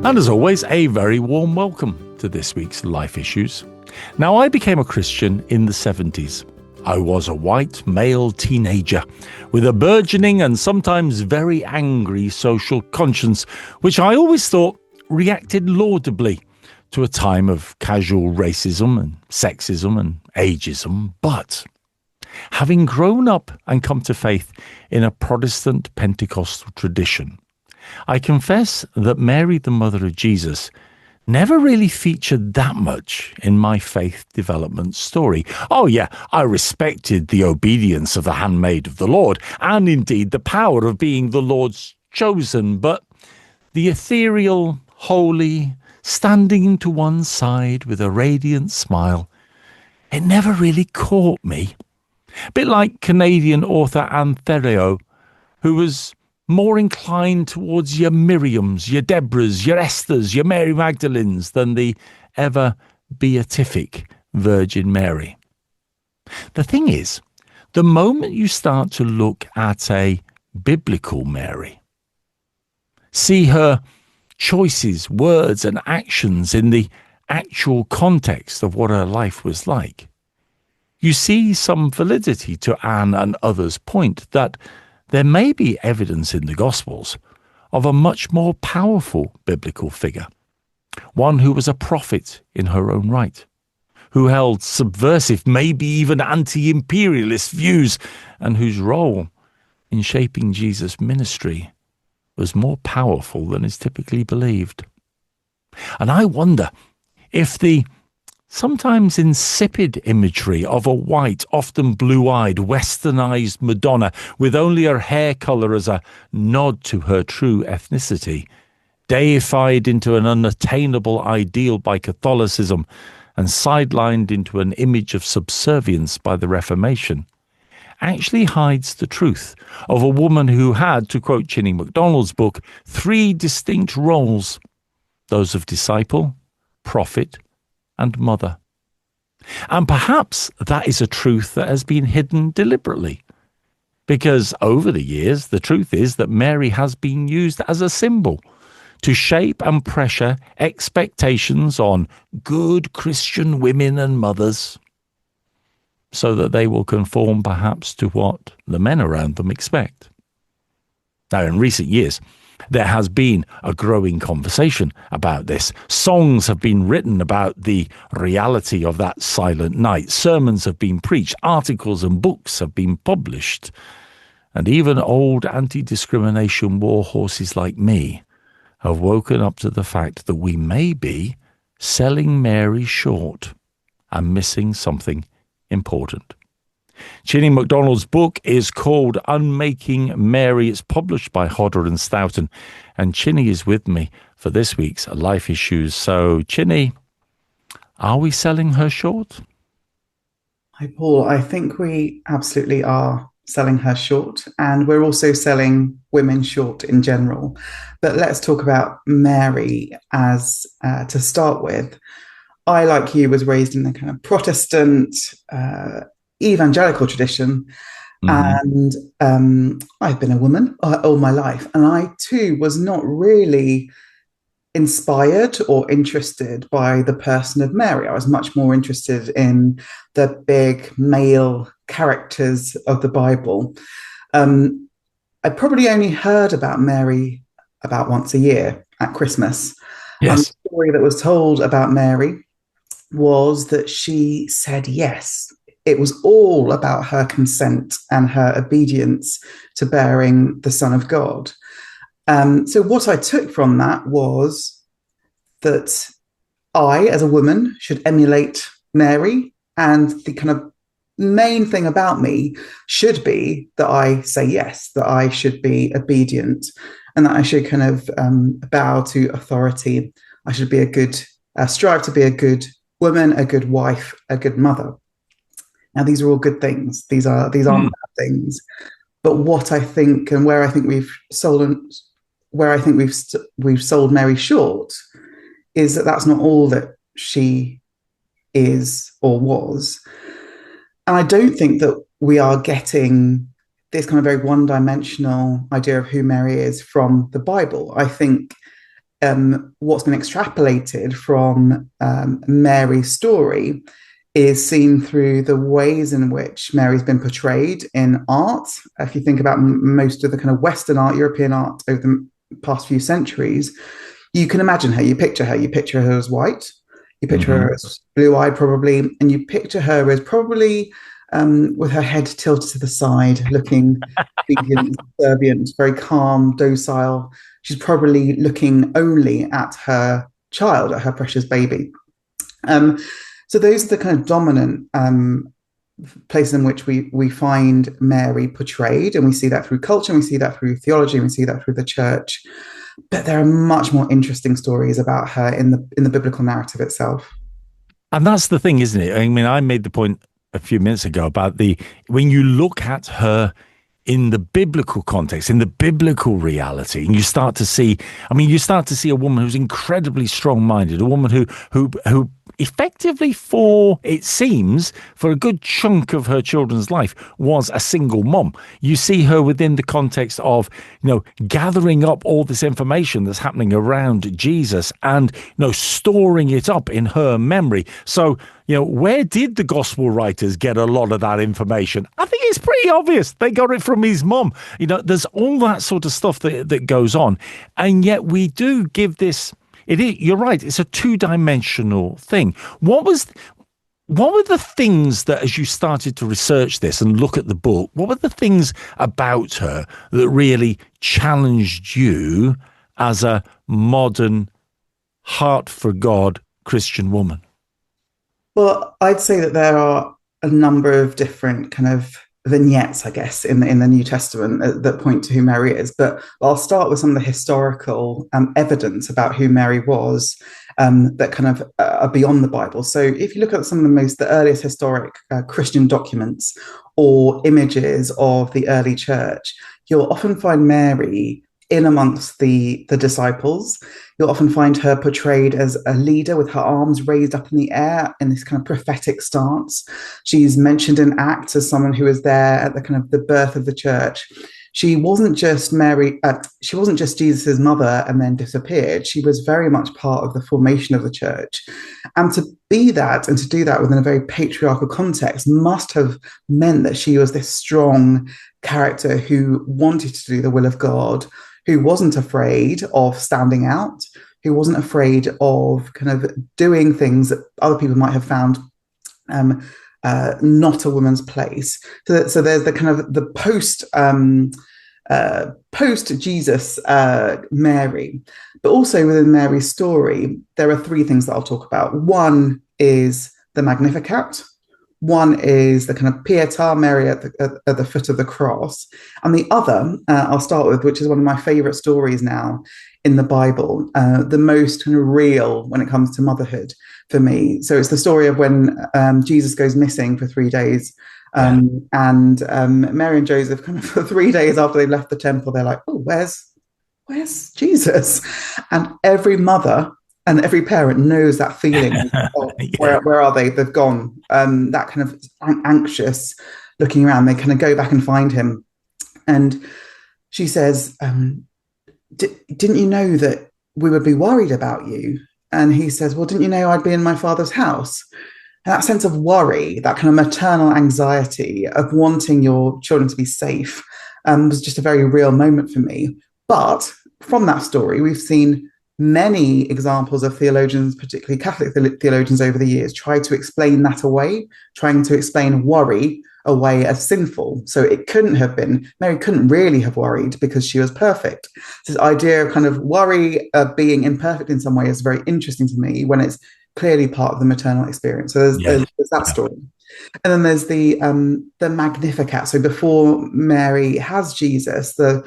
And as always, a very warm welcome to this week's Life Issues. Now, I became a Christian in the 70s. I was a white male teenager with a burgeoning and sometimes very angry social conscience, which I always thought reacted laudably to a time of casual racism and sexism and ageism. But having grown up and come to faith in a Protestant Pentecostal tradition, I confess that Mary, the mother of Jesus, never really featured that much in my faith development story. Oh yeah, I respected the obedience of the handmaid of the Lord, and indeed the power of being the Lord's chosen, but the ethereal, holy, standing to one side with a radiant smile, it never really caught me. A bit like Canadian author Anne Theriault, who was more inclined towards your Miriams, your Deborahs, your Esthers, your Mary Magdalenes than the ever beatific Virgin Mary. The thing is, the moment you start to look at a biblical Mary, see her choices, words and actions in the actual context of what her life was like, you see some validity to Anne and others' point that there may be evidence in the Gospels of a much more powerful biblical figure, one who was a prophet in her own right, who held subversive, maybe even anti-imperialist views, and whose role in shaping Jesus' ministry was more powerful than is typically believed. And I wonder if the sometimes insipid imagery of a white, often blue-eyed, westernised Madonna with only her hair colour as a nod to her true ethnicity, deified into an unattainable ideal by Catholicism and sidelined into an image of subservience by the Reformation, actually hides the truth of a woman who had, to quote Chinny MacDonald's book, three distinct roles: those of disciple, prophet, and mother. And perhaps that is a truth that has been hidden deliberately, because over the years, the truth is that Mary has been used as a symbol to shape and pressure expectations on good Christian women and mothers, so that they will conform perhaps to what the men around them expect. Now, in recent years, there has been a growing conversation about this. Songs have been written about the reality of that silent night. Sermons have been preached. Articles and books have been published. And even old anti-discrimination war horses like me have woken up to the fact that we may be selling Mary short and missing something important. Chinny MacDonald's book is called Unmaking Mary. It's published by Hodder and Stoughton, and Chinny is with me for this week's Life Issues. So, Chinny, are we selling her short? Hi, Paul. I think we absolutely are selling her short, and we're also selling women short in general. But let's talk about Mary as to start with. I, like you, was raised in the kind of Protestant evangelical tradition, and I've been a woman all my life, and I too was not really inspired or interested by the person of Mary. I was much more interested in the big male characters of the Bible. I probably only heard about Mary about once a year at Christmas. Yes. And the story that was told about Mary was that she said yes. It was all about her consent and her obedience to bearing the Son of God. So what I took from that was that I, as a woman, should emulate Mary, and the kind of main thing about me should be that I say yes, that I should be obedient, and that I should kind of bow to authority. I should be strive to be a good woman, a good wife, a good mother. Now, these are all good things. These aren't bad things. But what I think, and where I think we've sold Mary short, is that that's not all that she is or was. And I don't think that we are getting this kind of very one-dimensional idea of who Mary is from the Bible. I think what's been extrapolated from Mary's story is seen through the ways in which Mary's been portrayed in art. If you think about most of the kind of Western art, European art over the past few centuries, you can imagine her, you picture her as white, you picture her as blue-eyed probably, and you picture her as probably with her head tilted to the side, looking obedient, subservient, very calm, docile. She's probably looking only at her child, at her precious baby. So those are the kind of dominant places in which we find Mary portrayed, and we see that through culture, and we see that through theology, and we see that through the church. But there are much more interesting stories about her in the biblical narrative itself. And that's the thing, isn't it? I mean, I made the point a few minutes ago about when you look at her in the biblical context, in the biblical reality, and you start to see a woman who's incredibly strong-minded, a woman who effectively, it seems, for a good chunk of her children's life, was a single mom. You see her within the context of, gathering up all this information that's happening around Jesus and, storing it up in her memory. So, where did the gospel writers get a lot of that information? I think it's pretty obvious. They got it from his mom. There's all that sort of stuff that goes on. And yet we do give this... You're right. It's a two-dimensional thing. What were the things that, as you started to research this and look at the book, what were the things about her that really challenged you as a modern, heart for God Christian woman? Well, I'd say that there are a number of different kind of vignettes, I guess, in the New Testament that point to who Mary is. But I'll start with some of the historical evidence about who Mary was that kind of are beyond the Bible. So if you look at some of the earliest historic Christian documents or images of the early church, you'll often find Mary in amongst the disciples. You'll often find her portrayed as a leader with her arms raised up in the air in this kind of prophetic stance. She's mentioned in Acts as someone who was there at the kind of the birth of the church. She wasn't just she wasn't just Jesus's mother and then disappeared. She was very much part of the formation of the church. And to be that and to do that within a very patriarchal context must have meant that she was this strong character who wanted to do the will of God, who wasn't afraid of standing out, who wasn't afraid of kind of doing things that other people might have found not a woman's place. So there's the kind of the post Jesus Mary, but also within Mary's story, there are three things that I'll talk about. One is the Magnificat. One is the kind of Pietà, Mary at the foot of the cross. And the other, I'll start with, which is one of my favorite stories now in the Bible, the most kind of real when it comes to motherhood for me. So it's the story of when Jesus goes missing for 3 days. And Mary and Joseph kind of for 3 days after they left the temple, they're like, oh, where's Jesus? And every mother and every parent knows that feeling of where are they? They've gone. That kind of anxious looking around. They kind of go back and find him. And she says, didn't you know that we would be worried about you? And he says, well, didn't you know I'd be in my father's house? And that sense of worry, that kind of maternal anxiety of wanting your children to be safe was just a very real moment for me. But from that story, we've seen many examples of theologians, particularly Catholic theologians over the years, try to explain that away, trying to explain worry away as sinful. So it couldn't have been, Mary couldn't really have worried because she was perfect. This idea of kind of worry being imperfect in some way is very interesting to me when it's clearly part of the maternal experience. So there's that story. And then there's the Magnificat. So before Mary has Jesus, the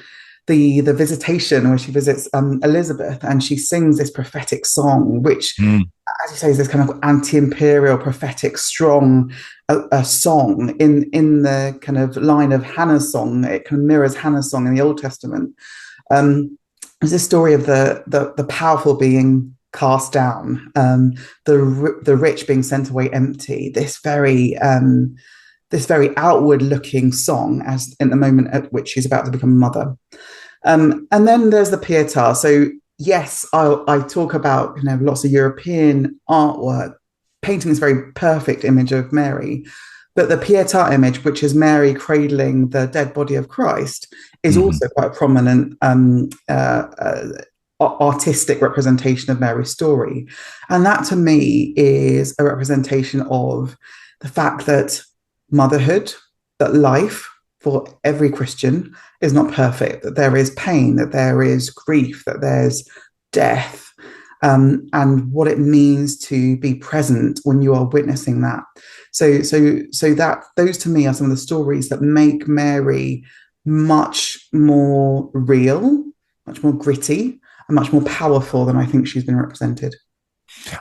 visitation where she visits Elizabeth, and she sings this prophetic song, which, as you say, is this kind of anti-imperial, prophetic, strong song in the kind of line of Hannah's song. It kind of mirrors Hannah's song in the Old Testament. There's this story of the powerful being cast down, the rich being sent away empty. This very outward-looking song, as in the moment at which she's about to become a mother. And then there's the Pietà. So yes, I talk about lots of European artwork painting this very perfect image of Mary, but the Pietà image, which is Mary cradling the dead body of Christ, is Mhm. also quite a prominent artistic representation of Mary's story. And that to me is a representation of the fact that motherhood, that life for every Christian is not perfect, that there is pain, that there is grief, that there's death, and what it means to be present when you are witnessing that. So that those to me are some of the stories that make Mary much more real, much more gritty, and much more powerful than I think she's been represented.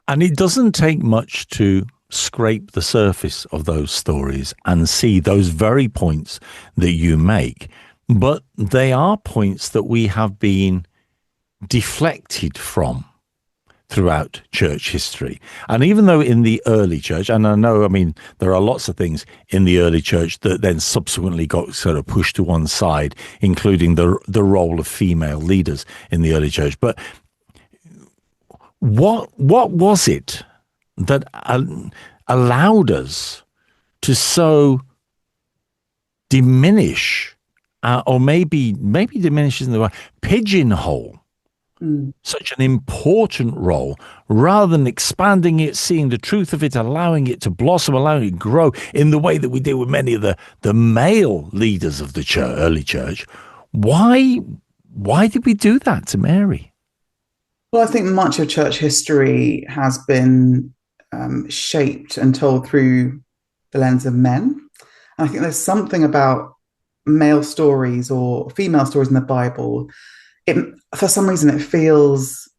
And it doesn't take much to scrape the surface of those stories and see those very points that you make. But they are points that we have been deflected from throughout church history. And even though in the early church, and I mean, there are lots of things in the early church that then subsequently got sort of pushed to one side, including the role of female leaders in the early church. But what was it that allowed us to so diminish, or maybe diminish isn't the word, pigeonhole such an important role, rather than expanding it, seeing the truth of it, allowing it to blossom, allowing it to grow in the way that we did with many of the male leaders of the church, early church? Why did we do that to Mary? Well, I think much of church history has been shaped and told through the lens of men. And I think there's something about male stories or female stories in the Bible. For some reason, it feels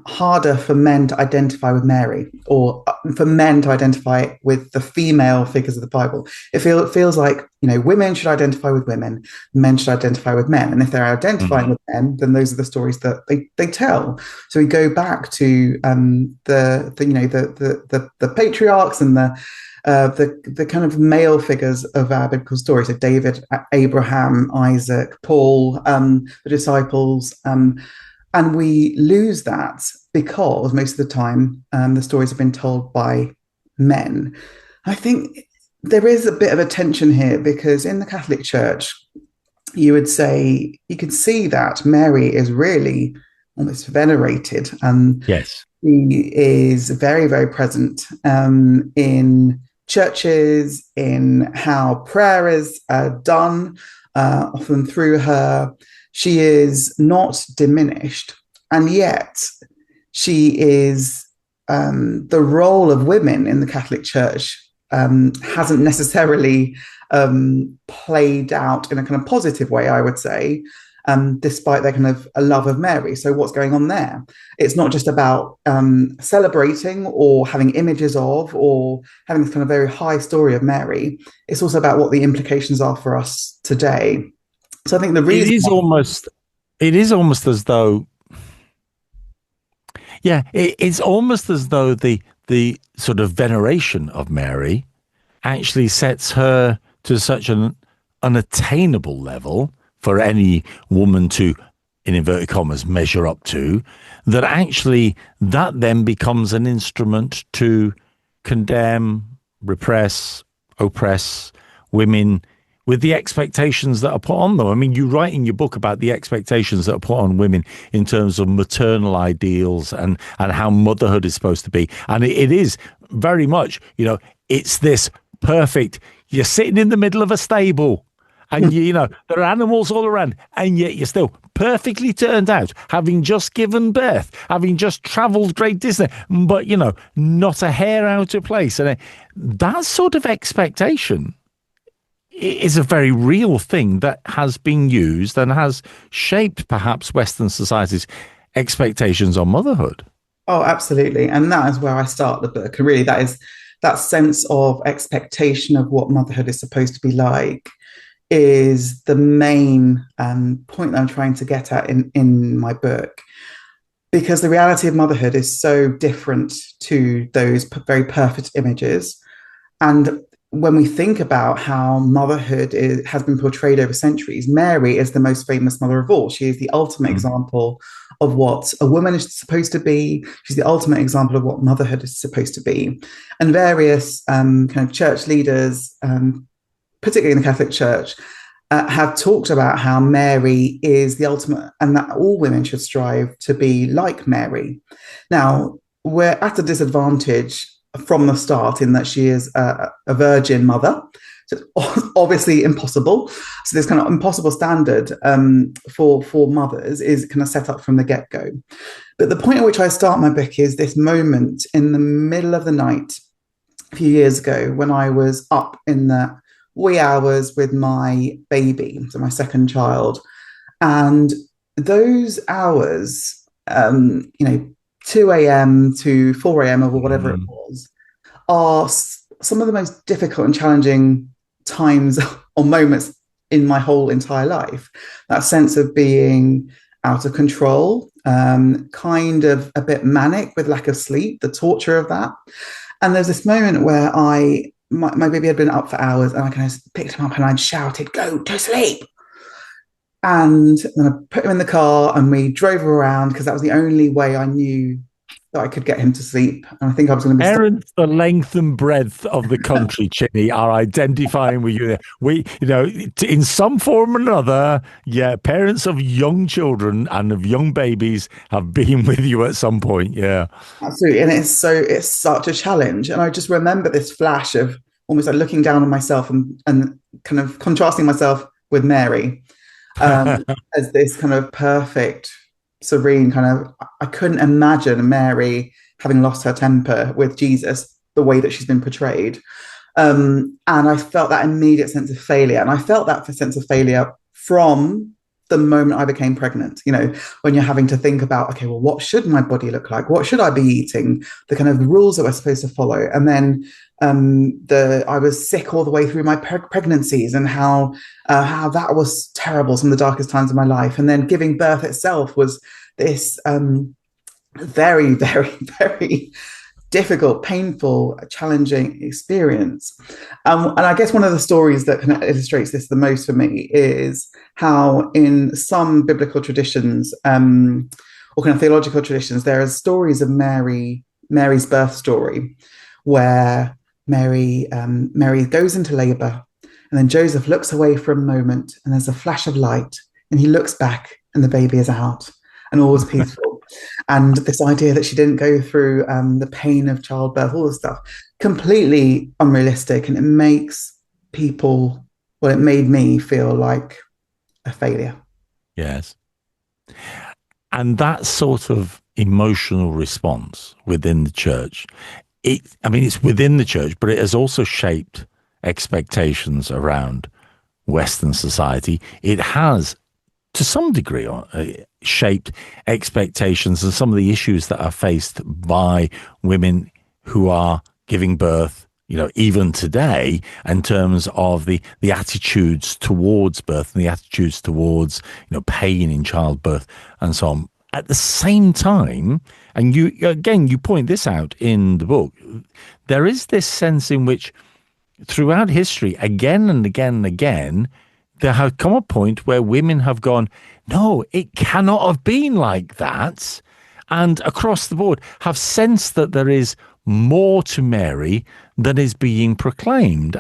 harder for men to identify with Mary, or for men to identify with the female figures of the Bible. It feels like, women should identify with women, men should identify with men, and if they're identifying with men, then those are the stories that they tell. So we go back to the patriarchs and the kind of male figures of our biblical stories, so David, Abraham, Isaac, Paul, the disciples, and we lose that because most of the time the stories have been told by men. I think there is a bit of a tension here, because in the Catholic Church, you could see that Mary is really almost venerated. Yes. She is very, very present in churches, in how prayer is done, often through her. She is not diminished, and yet she is the role of women in the Catholic Church hasn't necessarily played out in a kind of positive way, I would say, despite their kind of a love of Mary. So what's going on there? It's not just about celebrating or having images of, or having this kind of very high story of Mary. It's also about what the implications are for us today. So I think the reason it is almost as though, it's almost as though the sort of veneration of Mary actually sets her to such an unattainable level for any woman to, in inverted commas, measure up to, that actually that then becomes an instrument to condemn, repress, oppress women, with the expectations that are put on them. I mean, you write in your book about the expectations that are put on women in terms of maternal ideals and how motherhood is supposed to be. And it is very much, it's this perfect, you're sitting in the middle of a stable and, there are animals all around, and yet you're still perfectly turned out, having just given birth, having just travelled great distance, but, not a hair out of place. And that sort of expectation is a very real thing that has been used and has shaped perhaps Western society's expectations on motherhood. Oh, absolutely. And that is where I start the book. And really, that is that sense of expectation of what motherhood is supposed to be like is the main point that I'm trying to get at in my book. Because the reality of motherhood is so different to those very perfect images. And when we think about how motherhood has been portrayed over centuries, Mary is the most famous mother of all. She is the ultimate example of what a woman is supposed to be. She's the ultimate example of what motherhood is supposed to be. And various kind of church leaders, particularly in the Catholic Church, have talked about how Mary is the ultimate and that all women should strive to be like Mary. Now, we're at a disadvantage from the start in that she is a virgin mother. So it's obviously impossible. So this kind of impossible standard for mothers is kind of set up from the get-go. But the point at which I start my book is this moment in the middle of the night a few years ago when I was up in the wee hours with my baby, so my second child. And those hours, 2 a.m. to 4 a.m. or whatever it was, are some of the most difficult and challenging times or moments in my whole entire life. That sense of being out of control, kind of a bit manic with lack of sleep, the torture of that. And there's this moment where my baby had been up for hours and I kind of picked him up and I'd shouted, "Go to sleep." And then I put him in the car and we drove around because that was the only way I knew that I could get him to sleep. And I think I was going to be... Parents, the length and breadth of the country, Chinny, are identifying with you. We, in some form or another, parents of young children and of young babies have been with you at some point. Yeah, absolutely. And it's such a challenge. And I just remember this flash of almost like looking down on myself and kind of contrasting myself with Mary as this kind of perfect, serene kind of... I couldn't imagine Mary having lost her temper with Jesus the way that she's been portrayed. And I felt that immediate sense of failure. And I felt that sense of failure from the moment I became pregnant, when you're having to think about, okay, well, what should my body look like? What should I be eating? The kind of rules that we're supposed to follow. And then I was sick all the way through my pregnancies and how that was terrible, some of the darkest times of my life. And then giving birth itself was this very, very, very difficult, painful, challenging experience. And I guess one of the stories that kind of illustrates this the most for me is how in some biblical traditions or kind of theological traditions, there are stories of Mary's birth story where Mary goes into labor and then Joseph looks away for a moment and there's a flash of light and he looks back and the baby is out and all was peaceful. And this idea that she didn't go through the pain of childbirth, all this stuff, completely unrealistic. And it makes people, well, it made me feel like a failure. Yes. And that sort of emotional response within the church, it's within the church, but it has also shaped expectations around Western society. It has, to some degree, shaped expectations and some of the issues that are faced by women who are giving birth, even today, in terms of the attitudes towards birth and the attitudes towards, pain in childbirth and so on. At the same time, and you point this out in the book, there is this sense in which throughout history, again and again and again, there has come a point where women have gone, no, it cannot have been like that. And across the board have sensed that there is more to Mary than is being proclaimed.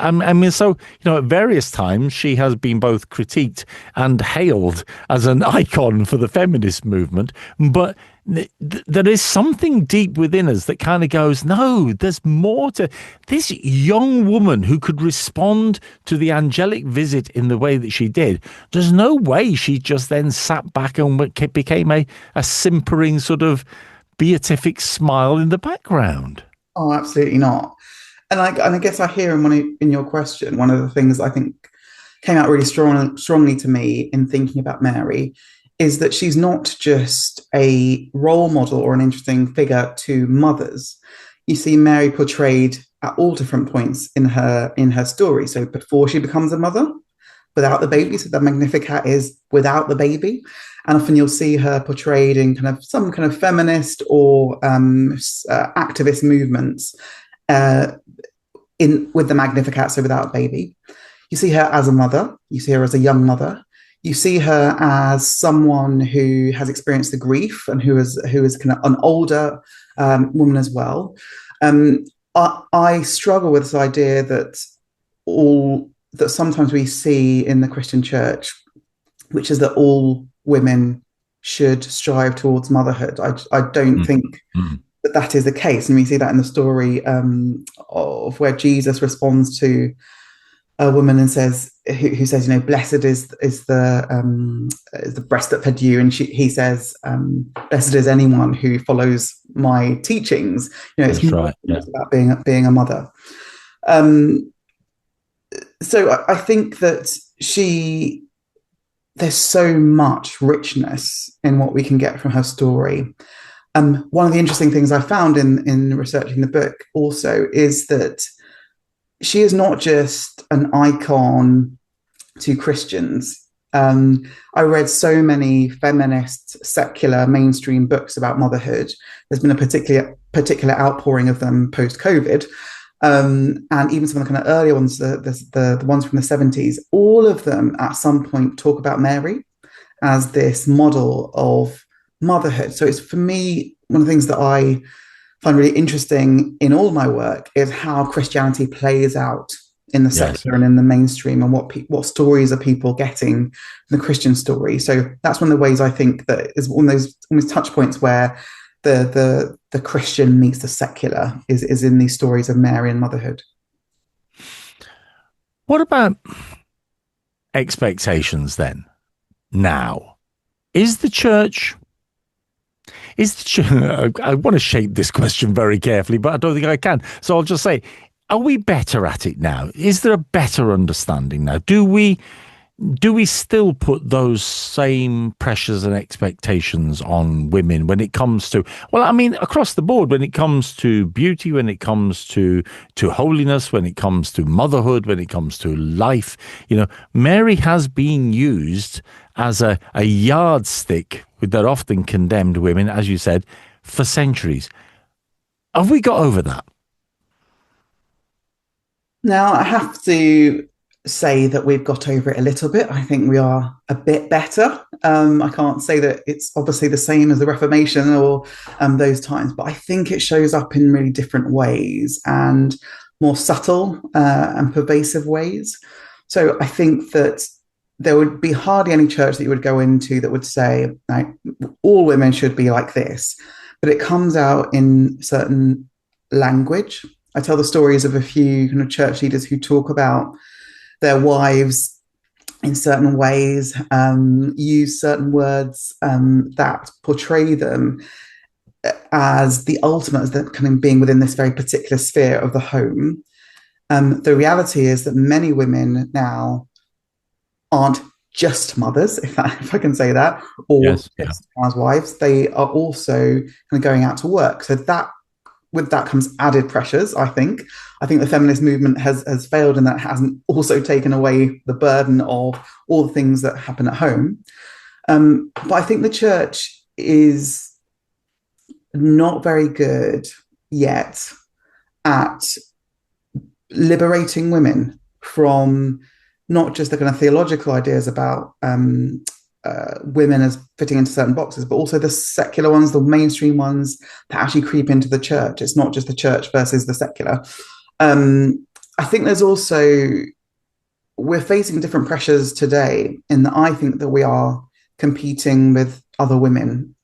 So, at various times she has been both critiqued and hailed as an icon for the feminist movement. But there is something deep within us that kind of goes, no, there's more to this young woman who could respond to the angelic visit in the way that she did. There's no way she just then sat back and became a simpering sort of beatific smile in the background. Oh, absolutely not. And I guess I hear in your question, one of the things I think came out really strongly to me in thinking about Mary is that she's not just a role model or an interesting figure to mothers. You see Mary portrayed at all different points in her story. So before she becomes a mother, without the baby, so the Magnificat is without the baby. And often you'll see her portrayed in kind of some kind of feminist or activist movements with the Magnificat, so without a baby. You see her as a mother. You see her as a young mother. You see her as someone who has experienced the grief and who is kind of an older woman as well. Um, I struggle with this idea that sometimes we see in the Christian church, which is that all women should strive towards motherhood. I don't think Mm. that is the case, and we see that in the story of where Jesus responds to a woman and says, who says, blessed is the breast that fed you, and he says, blessed is anyone who follows my teachings. It's That's more right. Yeah. about being a mother. So I think that there's so much richness in what we can get from her story. One of the interesting things I found in researching the book also is that she is not just an icon to Christians. I read so many feminist, secular, mainstream books about motherhood. There's been a particular outpouring of them post-COVID. And even some of the kind of earlier ones, the ones from the 70s, all of them at some point talk about Mary as this model of motherhood. So it's, for me, one of the things that I find really interesting in all my work is how Christianity plays out in the secular and in the mainstream, and what stories are people getting from the Christian story. So that's one of the ways I think that is one of those almost touch points where the Christian meets the secular is in these stories of Mary and motherhood. What about expectations then? Now, is the church? I want to shape this question very carefully, but I don't think I can. So I'll just say, are we better at it now? Is there a better understanding now? Do we still put those same pressures and expectations on women when it comes to, well, I mean, across the board, when it comes to beauty, when it comes to holiness, when it comes to motherhood, when it comes to life? Mary has been used as a yardstick with that often condemned women, as you said, for centuries. Have we got over that? Now, I have to say that we've got over it a little bit. I think we are a bit better. I can't say that it's obviously the same as the Reformation or those times, but I think it shows up in really different ways and more subtle and pervasive ways. So I think that there would be hardly any church that you would go into that would say, like, all women should be like this, but it comes out in certain language. I tell the stories of a few kind of church leaders who talk about their wives in certain ways, use certain words that portray them as the ultimate, as the kind of being within this very particular sphere of the home. The reality is that many women now aren't just mothers, if I can say that, or just housewives. They are also kind of going out to work. So with that comes added pressures, I think. I think the feminist movement has failed, and that hasn't also taken away the burden of all the things that happen at home. But I think the church is not very good yet at liberating women from not just the kind of theological ideas about women as fitting into certain boxes, but also the secular ones, the mainstream ones that actually creep into the church. It's not just the church versus the secular. I think there's also, we're facing different pressures today in that I think that we are competing with other women,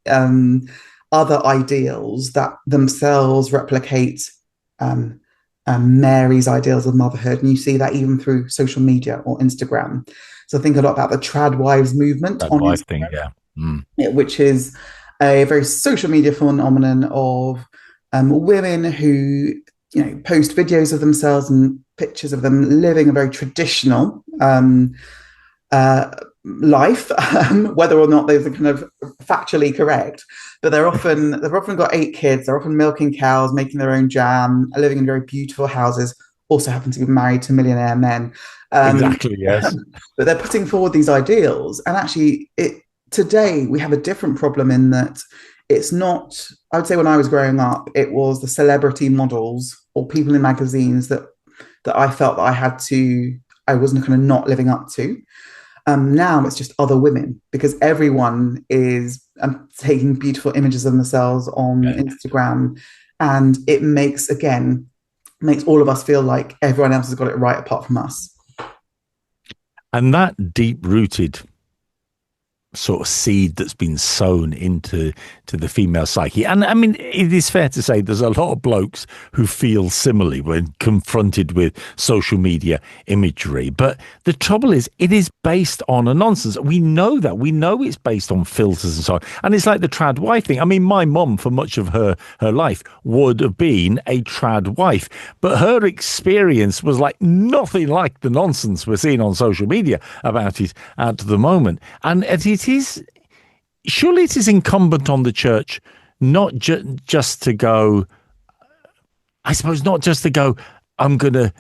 other ideals that themselves replicate Mary's ideals of motherhood. And you see that even through social media or Instagram. So think a lot about the trad wives movement on Instagram, which is a very social media phenomenon of women who post videos of themselves and pictures of them living a very traditional life, whether or not those are kind of factually correct. But they've often got 8 kids. They're often milking cows, making their own jam, living in very beautiful houses. Also happen to be married to millionaire men. Exactly, yes. But they're putting forward these ideals, and actually, today we have a different problem in that it's not. I would say when I was growing up, it was the celebrity models or people in magazines that I felt that I wasn't kind of not living up to. Now it's just other women because everyone is taking beautiful images of themselves on Instagram, and it makes all of us feel like everyone else has got it right apart from us. And that deep-rooted sort of seed that's been sown into the female psyche. And I mean, it is fair to say there's a lot of blokes who feel similarly when confronted with social media imagery. But the trouble is, it is based on a nonsense. We know that. We know it's based on filters and so on. And it's like the trad wife thing. I mean, my mum, for much of her life, would have been a trad wife. But her experience was like nothing like the nonsense we're seeing on social media about it at the moment. And it is, surely it is incumbent on the church not just to go, I suppose, not just to go, I'm going to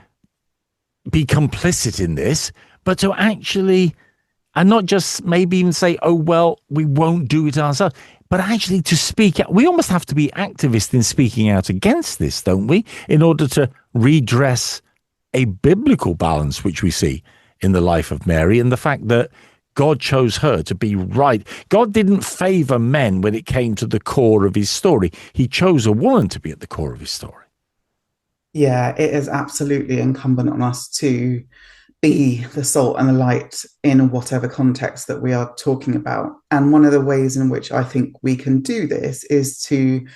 be complicit in this, but to actually, and not just maybe even say, oh, well, we won't do it ourselves, but actually to speak out. We almost have to be activists in speaking out against this, don't we, in order to redress a biblical balance, which we see in the life of Mary, and the fact that God chose her to be right. God didn't favor men when it came to the core of his story. He chose a woman to be at the core of his story. Yeah, it is absolutely incumbent on us to be the salt and the light in whatever context that we are talking about. And one of the ways in which I think we can do this is to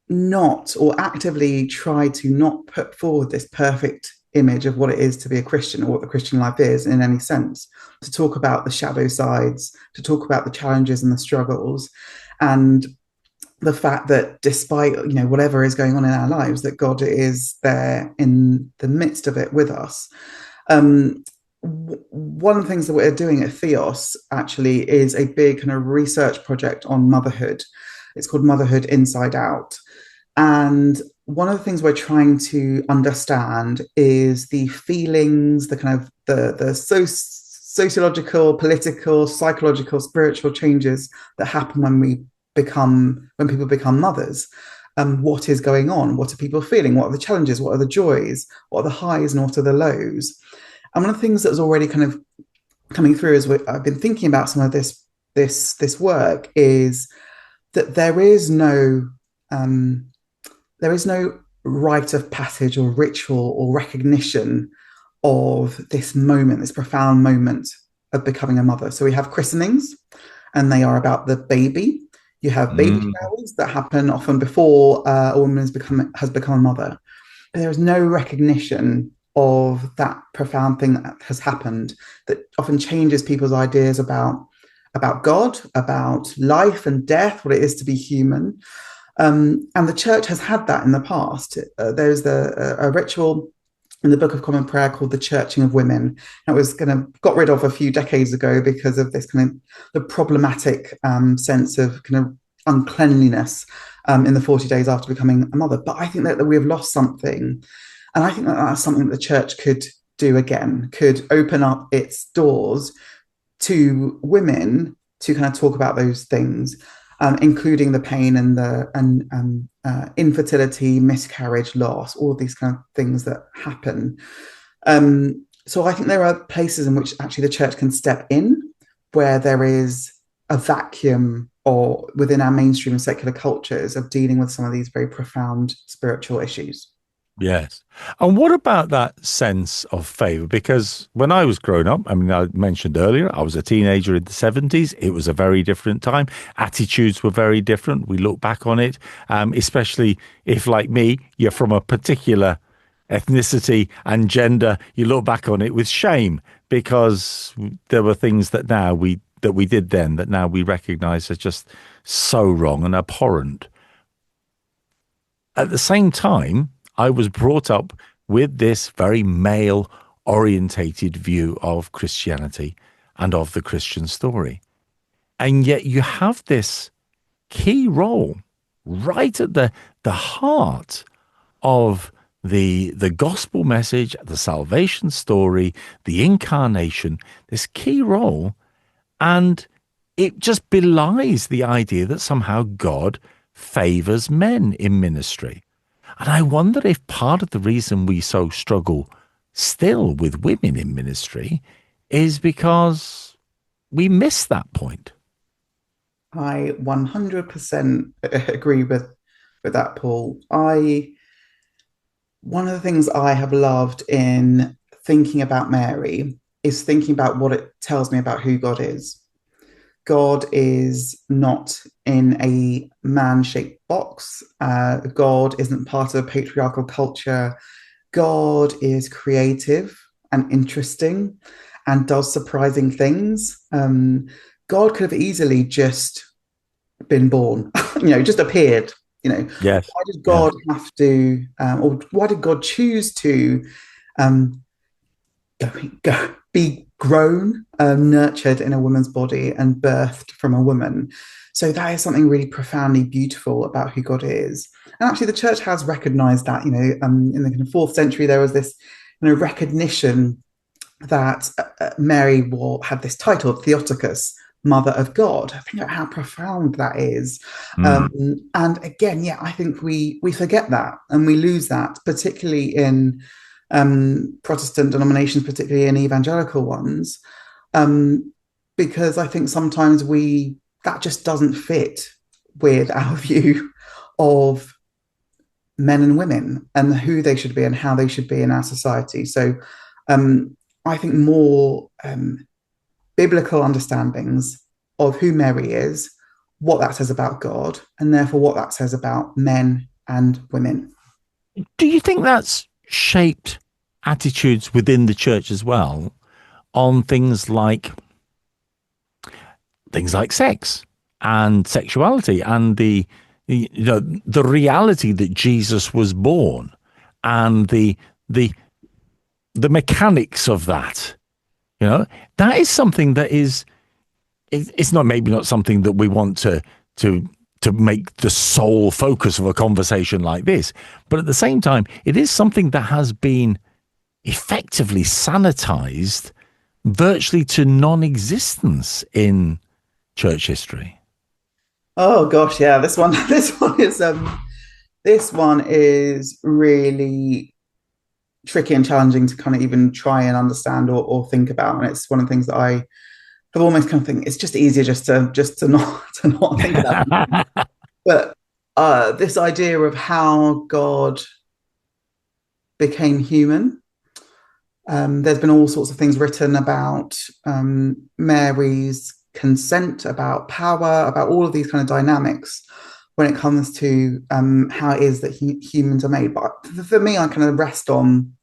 not, or actively try to not put forward this perfect image of what it is to be a Christian or what the Christian life is in any sense, to talk about the shadow sides, to talk about the challenges and the struggles, and the fact that despite, whatever is going on in our lives, that God is there in the midst of it with us. One of the things that we're doing at Theos actually is a big kind of research project on motherhood. It's called Motherhood Inside Out. And one of the things we're trying to understand is the feelings, the kind of the sociological, political, psychological, spiritual changes that happen when people become mothers. What is going on? What are people feeling? What are the challenges? What are the joys? What are the highs and what are the lows? And one of the things that's already kind of coming through as I've been thinking about some of this work is that there is no rite of passage or ritual or recognition of this moment, this profound moment of becoming a mother. So we have christenings, and they are about the baby. You have baby showers that happen often before a woman has become a mother. But there is no recognition of that profound thing that has happened that often changes people's ideas about God, about life and death, what it is to be human. And the church has had that in the past. There's a ritual in the Book of Common Prayer called the Churching of Women. That was got rid of a few decades ago because of this kind of the problematic sense of kind of uncleanliness in the 40 days after becoming a mother. But I think that we have lost something. And I think that that's something that the church could do again, could open up its doors to women to kind of talk about those things, including the pain and the infertility, miscarriage, loss, all of these kind of things that happen. So I think there are places in which actually the church can step in where there is a vacuum or within our mainstream and secular cultures of dealing with some of these very profound spiritual issues. Yes. And what about that sense of favor? Because when I was growing up, I mean, I mentioned earlier, I was a teenager in the 70s. It was a very different time. Attitudes were very different. We look back on it, especially if, like me, you're from a particular ethnicity and gender, you look back on it with shame because there were things that we did then that now we recognize as just so wrong and abhorrent. At the same time, I was brought up with this very male-orientated view of Christianity and of the Christian story. And yet you have this key role right at the heart of the gospel message, the salvation story, the incarnation, this key role. And it just belies the idea that somehow God favors men in ministry. And I wonder if part of the reason we so struggle still with women in ministry is because we miss that point. I 100% agree with that, Paul. One of the things I have loved in thinking about Mary is thinking about what it tells me about who God is. God is not in a man-shaped box. God isn't part of a patriarchal culture. God is creative and interesting and does surprising things. God could have easily just been born, just appeared. Yes. Why did Yeah. God have to, or why did God choose to um, be grown, nurtured in a woman's body and birthed from a woman? So that is something really profoundly beautiful about who God is. And actually, the church has recognized that. In the fourth century, there was this recognition that Mary had this title, Theotokos, Mother of God. Think about how profound that is. Mm. And again, yeah, I think we forget that and we lose that, particularly in Protestant denominations, particularly in evangelical ones, because I think sometimes that just doesn't fit with our view of men and women and who they should be and how they should be in our society. So I think more biblical understandings of who Mary is, what that says about God, and therefore what that says about men and women. Do you think that's shaped attitudes within the church as well on things like sex and sexuality and the reality that Jesus was born and the mechanics of that? That is something that is, it's not, maybe not something that we want to make the sole focus of a conversation like this, but at the same time, it is something that has been effectively sanitized virtually to non-existence in church history. Oh gosh, yeah, this one this one is really tricky and challenging to kind of even try and understand or think about. And it's one of the things that I have almost kind of think it's just easier just to not think about it. But this idea of how God became human. There's been all sorts of things written about Mary's consent, about power, about all of these kind of dynamics when it comes to how it is that humans are made. But for me, I kind of rest on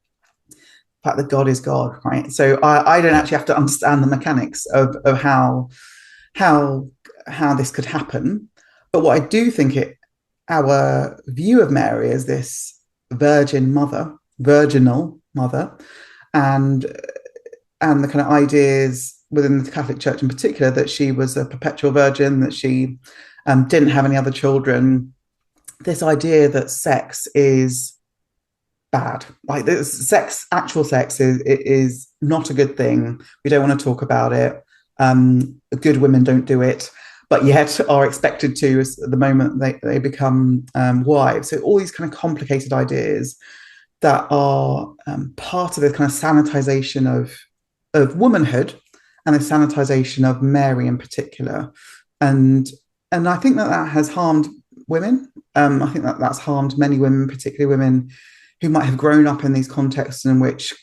the fact that God is God, right? So I don't actually have to understand the mechanics of how this could happen. But what I do think our view of Mary as this virginal mother, and the kind of ideas within the Catholic Church in particular that she was a perpetual virgin, that she didn't have any other children. This idea that sex is bad, like actual sex is not a good thing. We don't want to talk about it. Good women don't do it, but yet are expected to at the moment they become wives. So all these kind of complicated ideas that are part of the kind of sanitization of womanhood and the sanitization of Mary in particular. And I think that has harmed women. I think that's harmed many women, particularly women who might have grown up in these contexts in which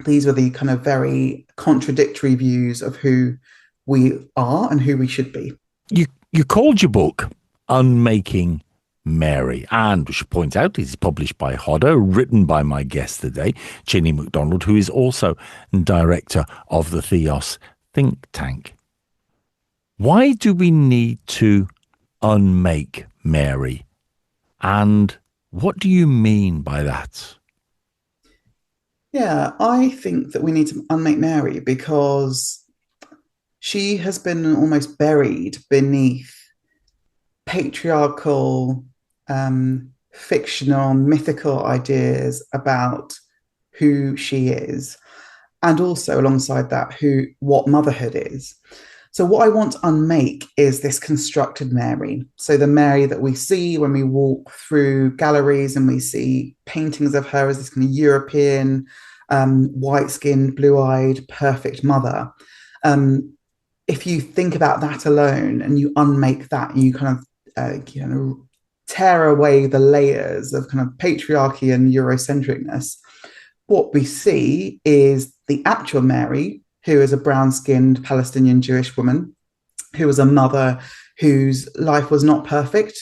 these were the kind of very contradictory views of who we are and who we should be. You called your book Unmaking Mary, and we should point out it's published by Hodder, written by my guest today, Chinny MacDonald, who is also director of the Theos think tank. Why do we need to unmake Mary, and what do you mean by that? Yeah, I think that we need to unmake Mary because she has been almost buried beneath patriarchal, fictional, mythical ideas about who she is, and also alongside that, what motherhood is. So what I want to unmake is this constructed Mary. So the Mary that we see when we walk through galleries and we see paintings of her as this kind of European, white-skinned, blue-eyed, perfect mother. If you think about that alone and you unmake that, you kind of tear away the layers of kind of patriarchy and Eurocentricness, what we see is the actual Mary, who is a brown-skinned Palestinian Jewish woman, who was a mother whose life was not perfect,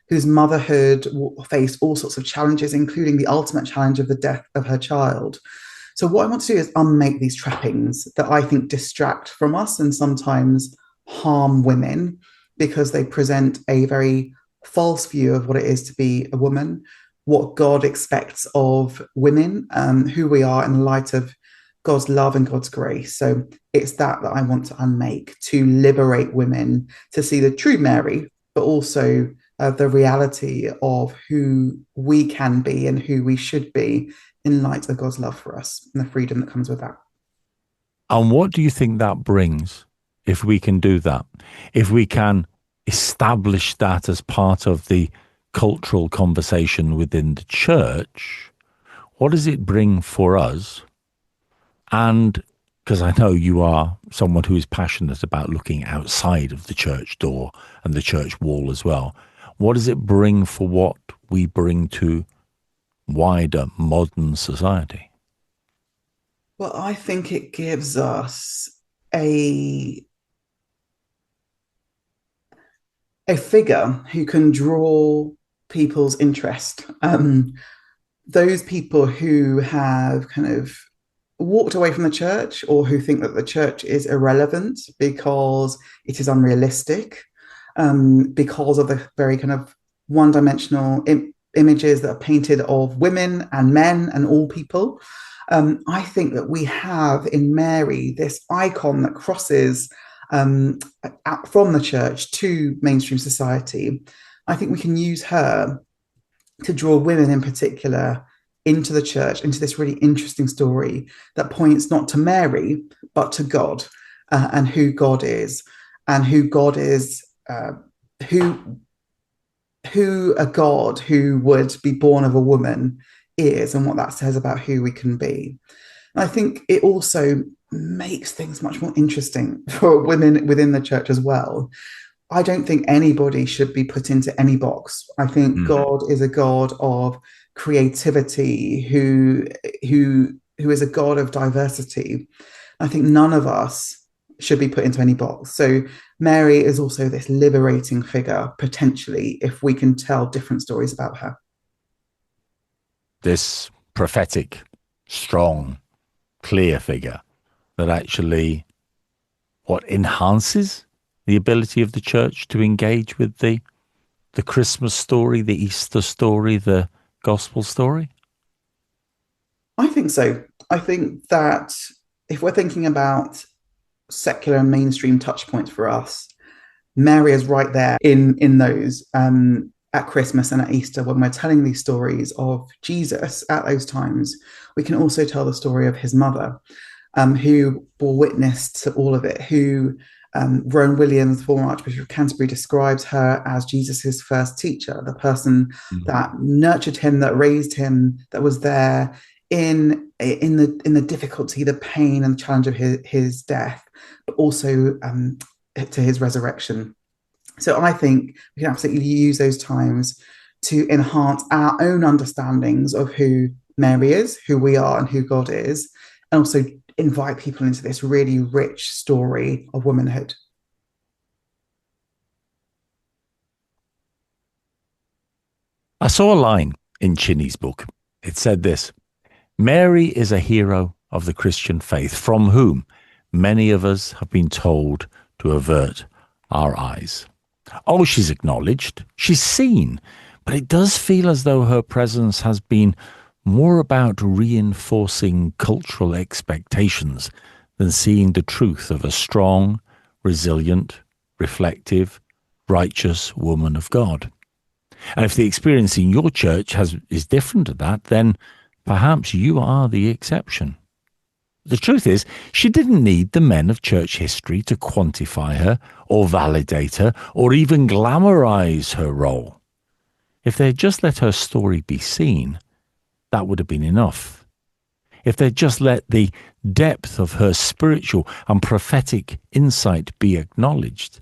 whose motherhood faced all sorts of challenges, including the ultimate challenge of the death of her child. So what I want to do is unmake these trappings that I think distract from us and sometimes harm women because they present a very false view of what it is to be a woman, what God expects of women, who we are in light of God's love and God's grace. So it's that I want to unmake, to liberate women, to see the true Mary, but also the reality of who we can be and who we should be in light of God's love for us and the freedom that comes with that. And what do you think that brings if we can do that? If we can establish that as part of the cultural conversation within the church, what does it bring for us? And because I know you are someone who is passionate about looking outside of the church door and the church wall as well, what does it bring for what we bring to wider modern society? Well, I think it gives us a figure who can draw people's interest. Those people who have kind of walked away from the church or who think that the church is irrelevant because it is unrealistic, because of the very kind of one-dimensional images that are painted of women and men and all people. I think that we have in Mary this icon that crosses from the church to mainstream society. I think we can use her to draw women in particular into the church, into this really interesting story that points not to Mary, but to God, and who God is, and who God is, who a God who would be born of a woman is, and what that says about who we can be. And I think it also makes things much more interesting for women within the church as well. I don't think anybody should be put into any box. I think God is a God of creativity, who is a God of diversity. I think none of us should be put into any box. So Mary is also this liberating figure, potentially, if we can tell different stories about her. This prophetic, strong, clear figure that actually enhances the ability of the church to engage with the Christmas story, the Easter story, the gospel story? I think so. I think that if we're thinking about secular and mainstream touch points for us, Mary is right there in those at Christmas and at Easter. When we're telling these stories of Jesus at those times, we can also tell the story of his mother, who bore witness to all of it, who Rowan Williams, former Archbishop of Canterbury, describes her as Jesus's first teacher, the person that nurtured him, that raised him, that was there in the difficulty, the pain, and the challenge of his death, but also to his resurrection. So I think we can absolutely use those times to enhance our own understandings of who Mary is, who we are, and who God is, and also invite people into this really rich story of womanhood. I saw a line in Chinny's book. It said this: Mary is a hero of the Christian faith from whom many of us have been told to avert our eyes. Oh, she's acknowledged, she's seen, but it does feel as though her presence has been more about reinforcing cultural expectations than seeing the truth of a strong, resilient, reflective, righteous woman of God. And if the experience in your church is different to that, then perhaps you are the exception. The truth is, she didn't need the men of church history to quantify her or validate her or even glamorize her role. If they had just let her story be seen, that would have been enough. if they'd just let the depth of her spiritual and prophetic insight be acknowledged,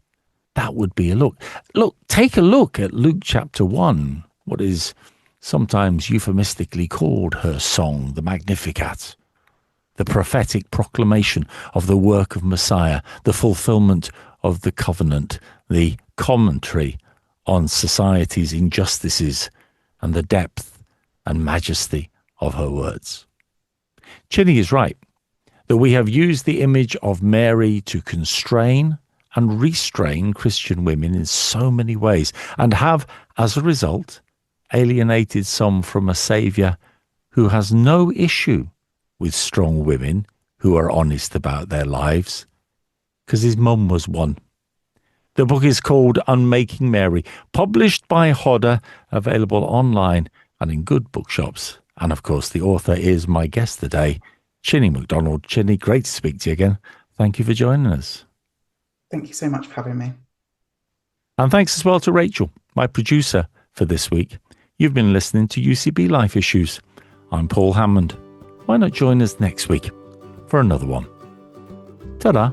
that would be a look. Look, take a look at Luke chapter 1, what is sometimes euphemistically called her song, the Magnificat, the prophetic proclamation of the work of Messiah, the fulfillment of the covenant, the commentary on society's injustices, and the depth and majesty of her words. Chinny is right that we have used the image of Mary to constrain and restrain Christian women in so many ways, and have, as a result, alienated some from a Saviour who has no issue with strong women who are honest about their lives, because his mum was one. The book is called Unmaking Mary, published by Hodder, available online and in good bookshops. And of course, the author is my guest today, Chinny MacDonald. Chinny, great to speak to you again. Thank you for joining us. Thank you so much for having me. And thanks as well to Rachel, my producer for this week. You've been listening to UCB Life Issues. I'm Paul Hammond. Why not join us next week for another one? Ta-da!